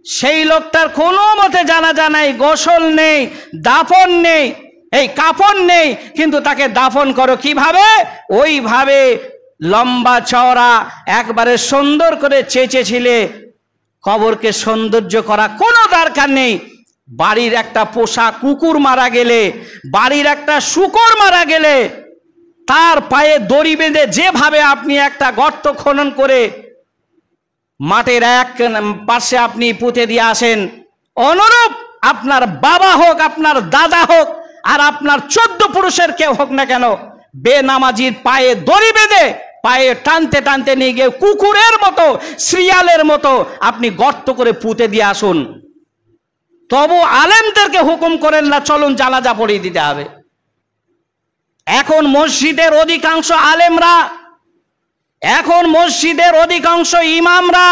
সেই লোকটার কোনো মতে জানাজা নাই, গোসল নেই, দাফন নেই, এই কাফন নেই, কিন্তু তাকে দাফন করো কিভাবে? ওইভাবে লম্বা চওড়া একবারে সুন্দর করে চেঁচেছিলে। কবরকে সৌন্দর্য করা কোনো দরকার নেই। বাড়ির একটা পোষা কুকুর মারা গেলে, বাড়ির একটা শূকর মারা গেলে তার পায়ে দড়ি বেঁধে যেভাবে আপনি একটা গর্ত খনন করে মাটির এক পাশে আপনি পুঁতে দিয়ে আসেন, অনুরূপ আপনার বাবা হোক, আপনার দাদা হোক, আর আপনার 14 পুরুষের কেউ হোক না কেন, বেনামাজির পায়ে দড়ি বেঁধে পায়ে টানতে টানতে নিয়ে গিয়ে কুকুরের মতো, শ্রিয়ালের মতো আপনি গর্ত করে পুঁতে দিয়ে আসুন। তবু আলেমদেরকে হুকুম করেন না চলুন জানাজা পড়িয়ে দিতে হবে। এখন মসজিদের অধিকাংশ আলেমরা, এখন মসজিদের অধিকাংশ ইমামরা